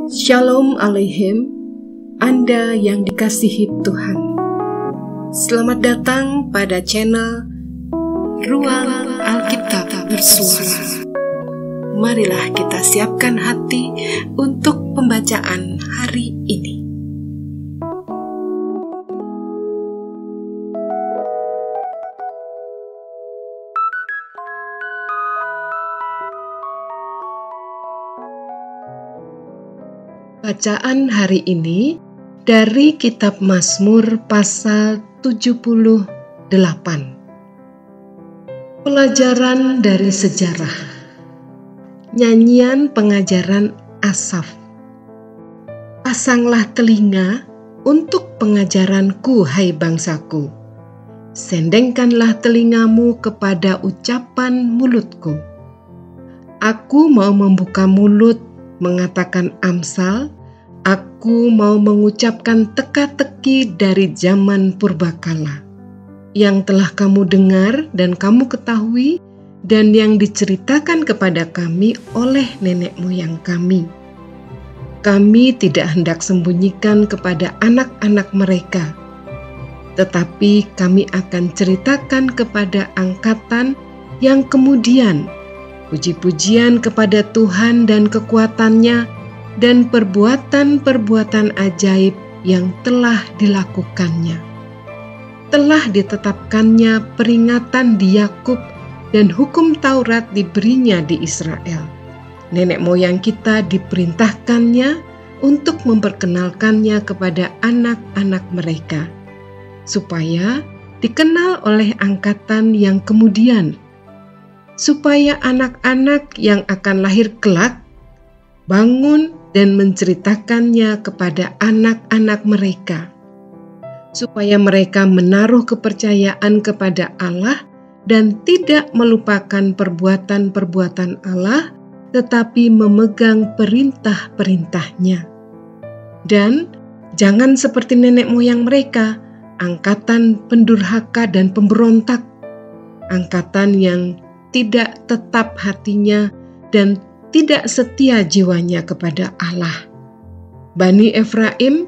Shalom Aleichem, Anda yang dikasihi Tuhan. Selamat datang pada channel Ruang Alkitab Bersuara. Marilah kita siapkan hati untuk pembacaan hari ini. Bacaan hari ini dari kitab Mazmur pasal 78. Pelajaran dari sejarah. Nyanyian pengajaran Asaf. Pasanglah telinga untuk pengajaranku, hai bangsaku. Sendengkanlah telingamu kepada ucapan mulutku. Aku mau membuka mulut mengatakan amsal. Aku mau mengucapkan teka-teki dari zaman purbakala, yang telah kamu dengar dan kamu ketahui, dan yang diceritakan kepada kami oleh nenek moyang kami. Kami tidak hendak sembunyikan kepada anak-anak mereka, tetapi kami akan ceritakan kepada angkatan yang kemudian puji-pujian kepada Tuhan dan kekuatannya, dan perbuatan-perbuatan ajaib yang telah dilakukannya. Telah ditetapkannya peringatan di Yakub, dan hukum Taurat diberinya di Israel. Nenek moyang kita diperintahkannya untuk memperkenalkannya kepada anak-anak mereka, supaya dikenal oleh angkatan yang kemudian, supaya anak-anak yang akan lahir kelak bangun dan menceritakannya kepada anak-anak mereka, supaya mereka menaruh kepercayaan kepada Allah dan tidak melupakan perbuatan-perbuatan Allah, tetapi memegang perintah-perintahnya. Dan jangan seperti nenek moyang mereka, angkatan pendurhaka dan pemberontak, angkatan yang tidak tetap hatinya dan tidak setia jiwanya kepada Allah. Bani Efraim,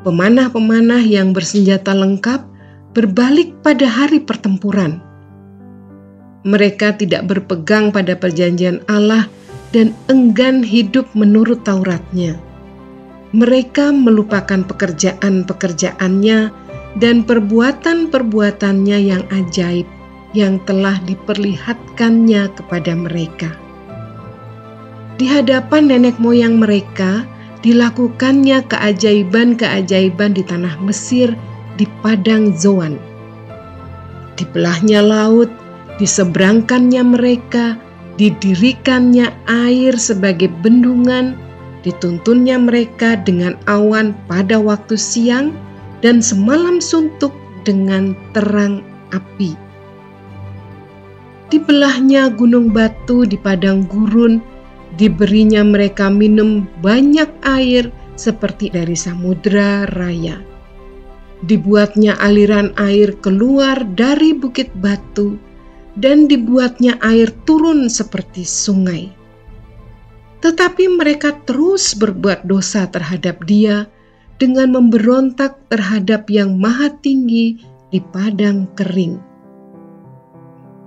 pemanah-pemanah yang bersenjata lengkap, berbalik pada hari pertempuran. Mereka tidak berpegang pada perjanjian Allah dan enggan hidup menurut Tauratnya. Mereka melupakan pekerjaan-pekerjaannya dan perbuatan-perbuatannya yang ajaib yang telah diperlihatkannya kepada mereka. Di hadapan nenek moyang mereka dilakukannya keajaiban-keajaiban di tanah Mesir, di padang Zoan. Dibelahnya laut, diseberangkannya mereka, didirikannya air sebagai bendungan, dituntunnya mereka dengan awan pada waktu siang, dan semalam suntuk dengan terang api. Dibelahnya gunung batu di padang gurun, diberinya mereka minum banyak air seperti dari samudra raya. Dibuatnya aliran air keluar dari bukit batu, dan dibuatnya air turun seperti sungai. Tetapi mereka terus berbuat dosa terhadap Dia dengan memberontak terhadap Yang Maha Tinggi di padang kering.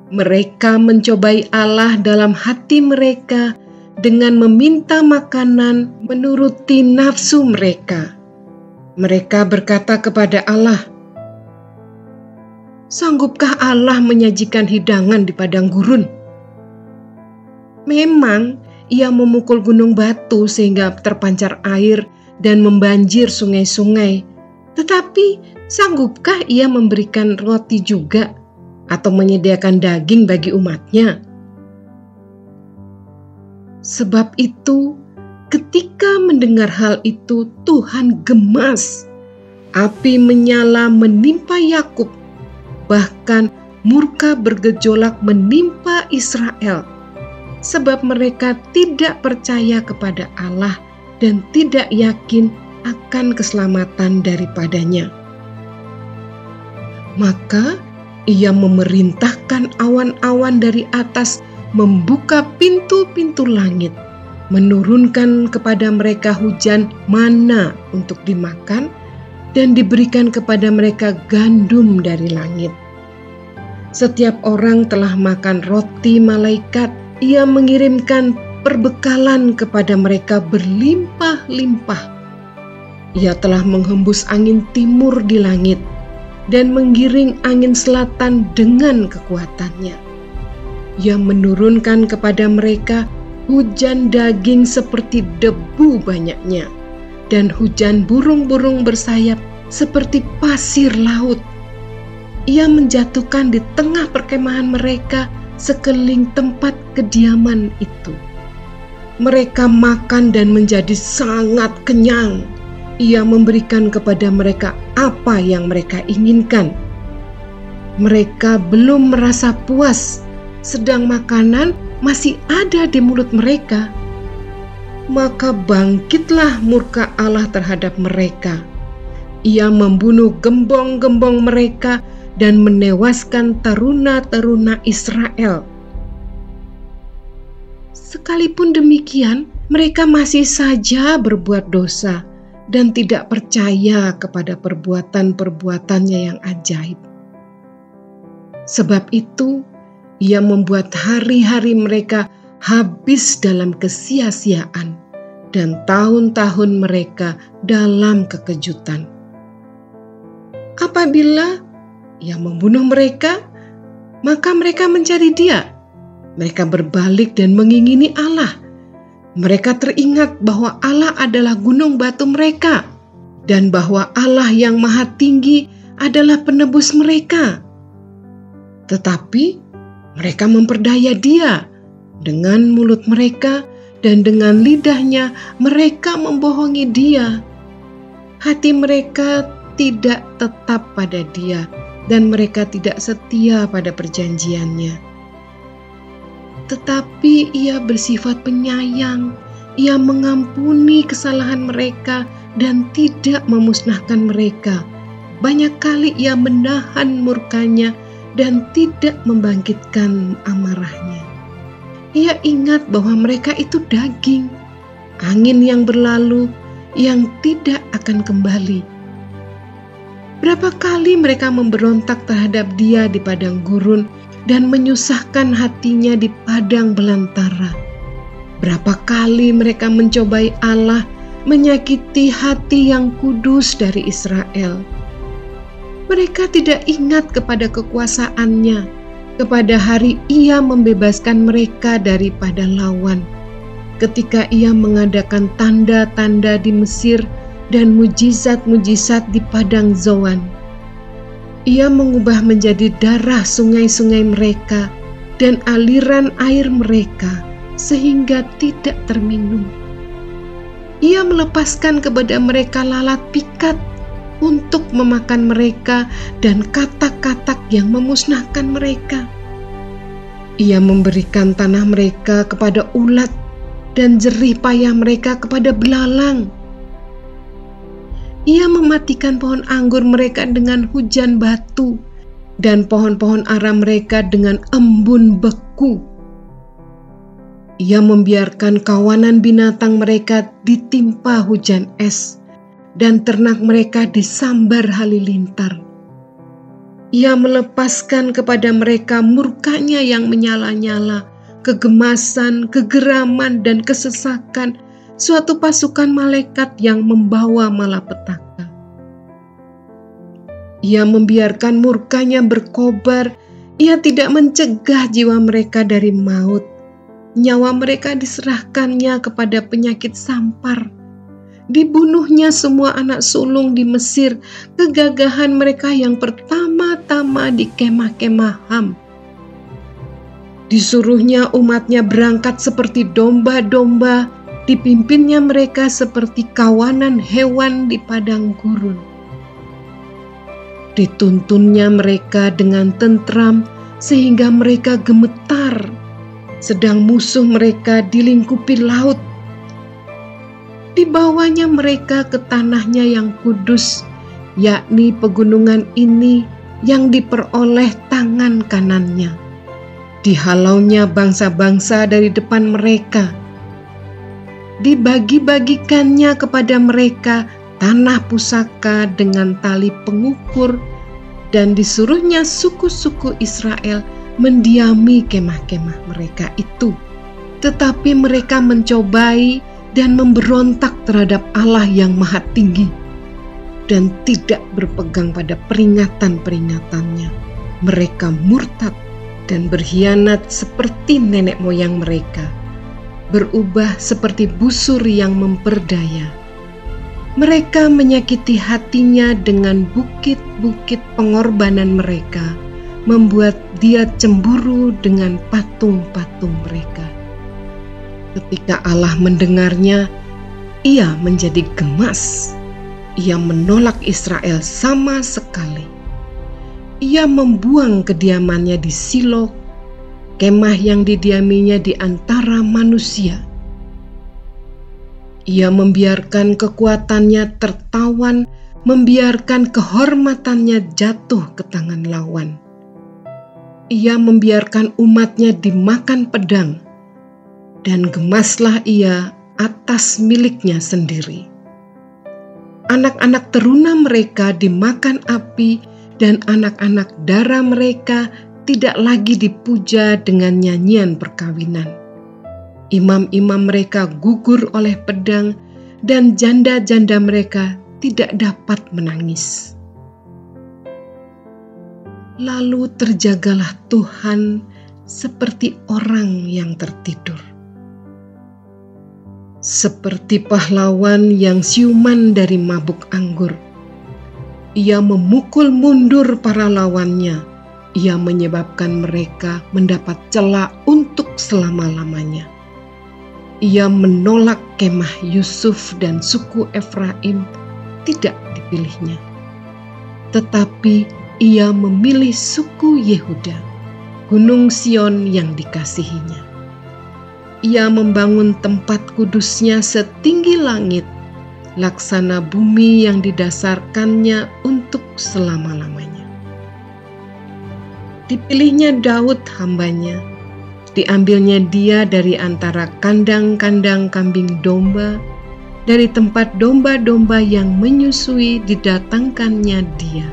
Mereka mencobai Allah dalam hati mereka dengan meminta makanan menuruti nafsu mereka. Mereka berkata kepada Allah, "Sanggupkah Allah menyajikan hidangan di padang gurun?" Memang Ia memukul gunung batu sehingga terpancar air dan membanjir sungai-sungai. Tetapi sanggupkah Ia memberikan roti juga atau menyediakan daging bagi umatnya? Sebab itu, ketika mendengar hal itu, Tuhan gemas. Api menyala menimpa Yakub, bahkan murka bergejolak menimpa Israel, sebab mereka tidak percaya kepada Allah dan tidak yakin akan keselamatan daripadanya. Maka Ia memerintahkan awan-awan dari atas membuka pintu-pintu langit, menurunkan kepada mereka hujan mana untuk dimakan, dan diberikan kepada mereka gandum dari langit. Setiap orang telah makan roti malaikat, ia mengirimkan perbekalan kepada mereka berlimpah-limpah. Ia telah menghembus angin timur di langit dan menggiring angin selatan dengan kekuatannya. Ia menurunkan kepada mereka hujan daging seperti debu banyaknya, dan hujan burung-burung bersayap seperti pasir laut. Ia menjatuhkan di tengah perkemahan mereka sekeliling tempat kediaman itu. Mereka makan dan menjadi sangat kenyang. Ia memberikan kepada mereka apa yang mereka inginkan. Mereka belum merasa puas, sedang makanan masih ada di mulut mereka. Maka bangkitlah murka Allah terhadap mereka. Ia membunuh gembong-gembong mereka dan menewaskan taruna-taruna Israel. Sekalipun demikian, mereka masih saja berbuat dosa dan tidak percaya kepada perbuatan-perbuatannya yang ajaib. Sebab itu, ia membuat hari-hari mereka habis dalam kesia-siaan dan tahun-tahun mereka dalam kekejutan. Apabila ia membunuh mereka, maka mereka mencari Dia. Mereka berbalik dan mengingini Allah. Mereka teringat bahwa Allah adalah gunung batu mereka, dan bahwa Allah yang Maha Tinggi adalah penebus mereka. Tetapi mereka memperdaya Dia dengan mulut mereka, dan dengan lidahnya mereka membohongi Dia. Hati mereka tidak tetap pada Dia, dan mereka tidak setia pada perjanjiannya. Tetapi Ia bersifat penyayang, Ia mengampuni kesalahan mereka dan tidak memusnahkan mereka. Banyak kali Ia menahan murkanya dan tidak membangkitkan amarahnya. Ia ingat bahwa mereka itu daging, angin yang berlalu yang tidak akan kembali. Berapa kali mereka memberontak terhadap Dia di padang gurun dan menyusahkan hatinya di padang belantara. Berapa kali mereka mencobai Allah, menyakiti hati yang kudus dari Israel. Mereka tidak ingat kepada kekuasaannya, kepada hari Ia membebaskan mereka daripada lawan, ketika Ia mengadakan tanda-tanda di Mesir dan mujizat-mujizat di padang Zoan. Ia mengubah menjadi darah sungai-sungai mereka dan aliran air mereka sehingga tidak terminum. Ia melepaskan kepada mereka lalat pikat untuk memakan mereka dan katak-katak yang memusnahkan mereka. Ia memberikan tanah mereka kepada ulat dan jerih payah mereka kepada belalang. Ia mematikan pohon anggur mereka dengan hujan batu dan pohon-pohon ara mereka dengan embun beku. Ia membiarkan kawanan binatang mereka ditimpa hujan es dan ternak mereka disambar halilintar. Ia melepaskan kepada mereka murkanya yang menyala-nyala, kegemasan, kegeraman, dan kesesakan, suatu pasukan malaikat yang membawa malapetaka. Ia membiarkan murkanya berkobar. Ia tidak mencegah jiwa mereka dari maut. Nyawa mereka diserahkannya kepada penyakit sampar. Dibunuhnya semua anak sulung di Mesir, kegagahan mereka yang pertama-tama di kemah-kemah Ham. Disuruhnya umatnya berangkat seperti domba-domba, dipimpinnya mereka seperti kawanan hewan di padang gurun. Dituntunnya mereka dengan tentram sehingga mereka gemetar, sedang musuh mereka dilingkupi laut. Dibawanya mereka ke tanahnya yang kudus, yakni pegunungan ini yang diperoleh tangan kanannya. Dihalaunya bangsa-bangsa dari depan mereka. dibagi-bagikannya kepada mereka tanah pusaka dengan tali pengukur, dan disuruhnya suku-suku Israel mendiami kemah-kemah mereka itu. Tetapi mereka mencobai dan memberontak terhadap Allah yang Maha Tinggi dan tidak berpegang pada peringatan-peringatannya. Mereka murtad dan berkhianat seperti nenek moyang mereka, berubah seperti busur yang memperdaya. Mereka menyakiti hatinya dengan bukit-bukit pengorbanan mereka, membuat dia cemburu dengan patung-patung mereka. Ketika Allah mendengarnya, ia menjadi gemas. Ia menolak Israel sama sekali. Ia membuang kediamannya di Silo, kemah yang didiaminya di antara manusia. Ia membiarkan kekuatannya tertawan, membiarkan kehormatannya jatuh ke tangan lawan. Ia membiarkan umatnya dimakan pedang, dan gemaslah ia atas miliknya sendiri. Anak-anak teruna mereka dimakan api, dan anak-anak dara mereka tidak lagi dipuja dengan nyanyian perkawinan. Imam-imam mereka gugur oleh pedang, dan janda-janda mereka tidak dapat menangis. Lalu terjagalah Tuhan seperti orang yang tertidur, seperti pahlawan yang siuman dari mabuk anggur. Ia memukul mundur para lawannya. Ia menyebabkan mereka mendapat celah untuk selama-lamanya. Ia menolak kemah Yusuf dan suku Efraim, tidak dipilihnya. Tetapi ia memilih suku Yehuda, gunung Sion yang dikasihinya. Ia membangun tempat kudusnya setinggi langit, laksana bumi yang didasarkannya untuk selama-lamanya. Dipilihnya Daud hambanya, diambilnya dia dari antara kandang-kandang kambing domba, dari tempat domba-domba yang menyusui didatangkannya dia,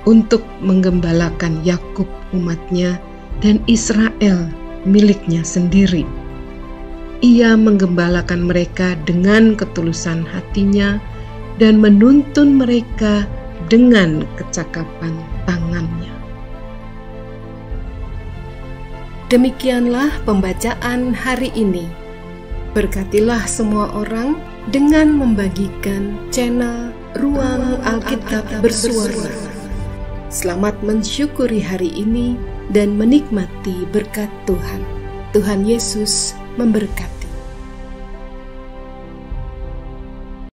untuk menggembalakan Yakub umatnya dan Israel miliknya sendiri. Ia menggembalakan mereka dengan ketulusan hatinya dan menuntun mereka dengan kecakapan tangannya. Demikianlah pembacaan hari ini. Berkatilah semua orang dengan membagikan channel Ruang Alkitab Bersuara. Selamat mensyukuri hari ini dan menikmati berkat Tuhan. Tuhan Yesus memberkati.